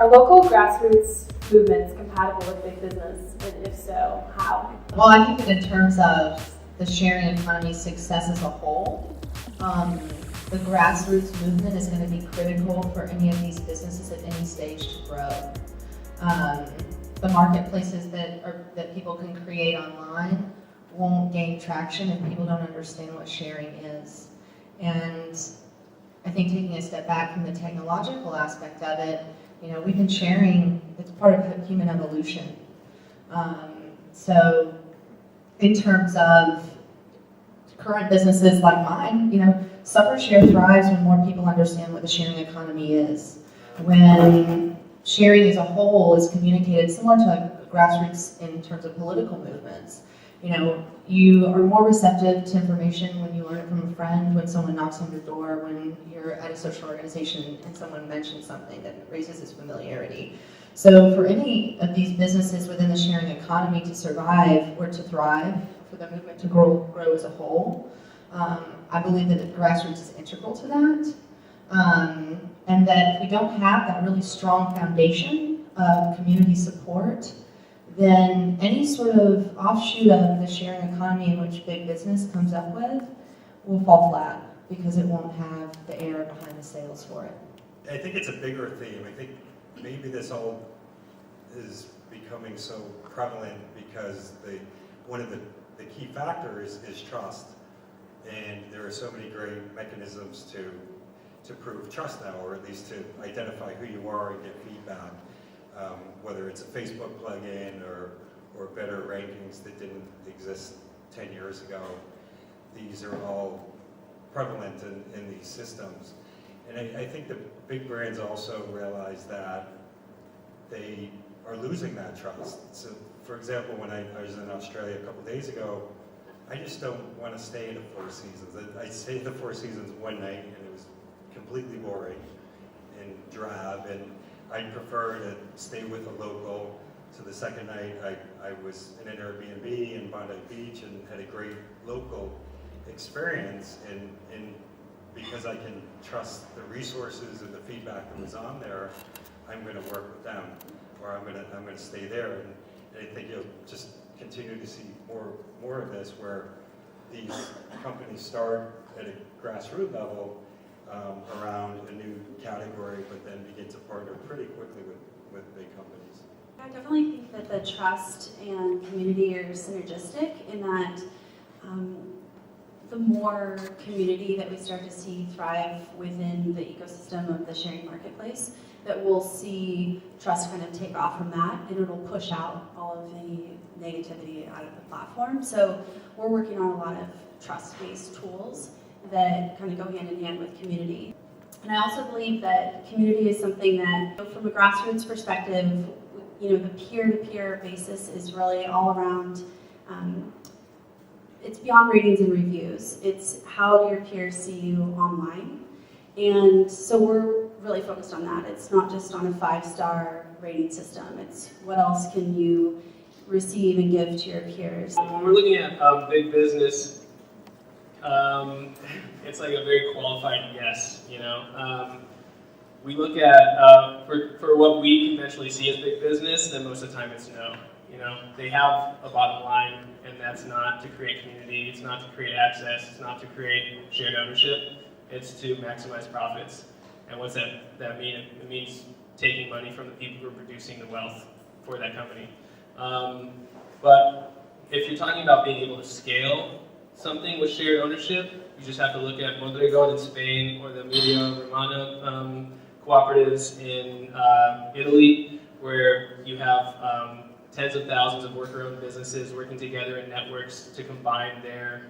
Are local grassroots movements compatible with big business, and if so, how? Well, I think that in terms of the sharing economy's success as a whole, the grassroots movement is going to be critical for any of these businesses at any stage to grow. The marketplaces that people can create online won't gain traction if people don't understand what sharing is. And I think taking a step back from the technological aspect of it, we've been sharing, it's part of human evolution. So in terms of current businesses like mine, Suppershare thrives when more people understand what the sharing economy is. When sharing as a whole is communicated similar to grassroots in terms of political movements. You are more receptive to information when you learn it from a friend, when someone knocks on your door, when you're at a social organization and someone mentions something that raises its familiarity. So for any of these businesses within the sharing economy to survive or to thrive, for the movement to grow as a whole, I believe that the grassroots is integral to that. And that if we don't have that really strong foundation of community support, then any sort of offshoot of the sharing economy in which big business comes up with will fall flat because it won't have the air behind the sails for it. I think it's a bigger theme. I think maybe this all is becoming so prevalent because one of the key factors is trust. And there are so many great mechanisms to prove trust now, or at least to identify who you are and get feedback. Whether it's a Facebook plugin or better rankings that didn't exist 10 years ago, these are all prevalent in these systems. And I think the big brands also realize that they are losing that trust. So, for example, when I was in Australia a couple days ago, I just don't want to stay in the Four Seasons. I stayed in the Four Seasons one night and it was completely boring and drab, and I'd prefer to stay with a local. So the second night I was in an Airbnb in Bondi Beach and had a great local experience, and because I can trust the resources and the feedback that was on there, I'm going to work with them, or I'm going to stay there. And I think you'll just continue to see more of this, where these companies start at a grassroots level around a new category, but then begin to partner pretty quickly with big companies. I definitely think that the trust and community are synergistic in that the more community that we start to see thrive within the ecosystem of the sharing marketplace, that we'll see trust kind of take off from that, and it'll push out all of the negativity out of the platform. So we're working on a lot of trust-based tools that kind of go hand in hand with community. And I also believe that community is something that, from a grassroots perspective, the peer-to-peer basis is really all around, it's beyond ratings and reviews. It's how do your peers see you online? And so we're really focused on that. It's not just on a 5-star rating system. It's what else can you receive and give to your peers. When we're looking at big business, it's like a very qualified yes, we look at, for what we conventionally see as big business, then most of the time it's no. They have a bottom line, and that's not to create community, it's not to create access, it's not to create shared ownership, it's to maximize profits. And what's that mean? It means taking money from the people who are producing the wealth for that company. But if you're talking about being able to scale something with shared ownership, you just have to look at Mondragon in Spain or the Media Romano cooperatives in Italy, where you have tens of thousands of worker-owned businesses working together in networks to combine their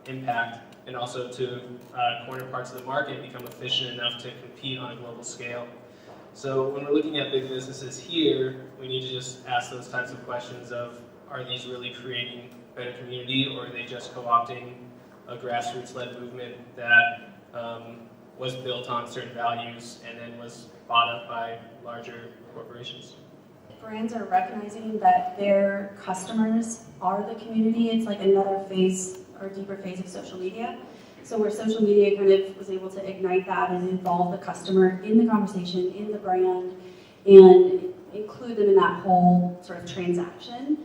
impact and also to corner parts of the market, become efficient enough to compete on a global scale. So when we're looking at big businesses here, we need to just ask those types of questions of, are these really creating better community, or are they just co-opting a grassroots-led movement that was built on certain values and then was bought up by larger corporations? Brands are recognizing that their customers are the community. It's like another phase or deeper phase of social media. So where social media kind of was able to ignite that and involve the customer in the conversation, in the brand, and include them in that whole sort of transaction.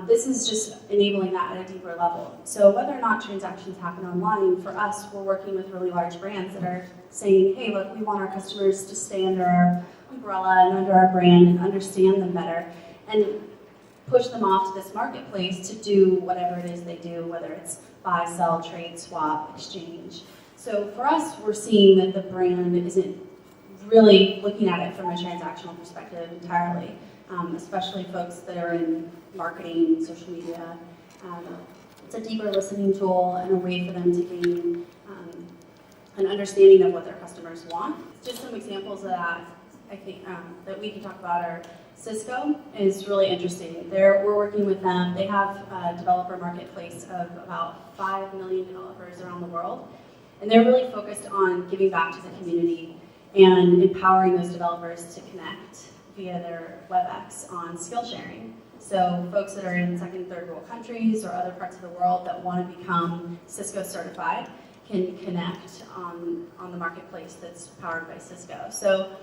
This is just enabling that at a deeper level. So whether or not transactions happen online, for us, we're working with really large brands that are saying, hey, look, we want our customers to stay under our umbrella and under our brand and understand them better, and push them off to this marketplace to do whatever it is they do, whether it's buy, sell, trade, swap, exchange. So for us, we're seeing that the brand isn't really looking at it from a transactional perspective entirely, especially folks that are in marketing, social media. It's a deeper listening tool and a way for them to gain an understanding of what their customers want. Just some examples of that, I think, that we can talk about are Cisco is really interesting. We're working with them. They have a developer marketplace of about 5 million developers around the world, and they're really focused on giving back to the community and empowering those developers to connect via their WebEx on skill sharing. So folks that are in second, third world countries or other parts of the world that want to become Cisco certified can connect on the marketplace that's powered by Cisco. So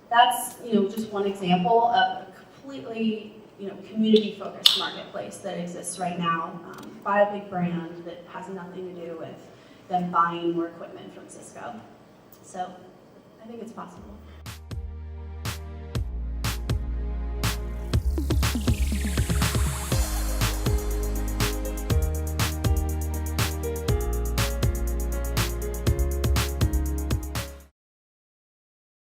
that's just one example of a completely community-focused marketplace that exists right now by a big brand that has nothing to do with them buying more equipment from Cisco. So I think it's possible.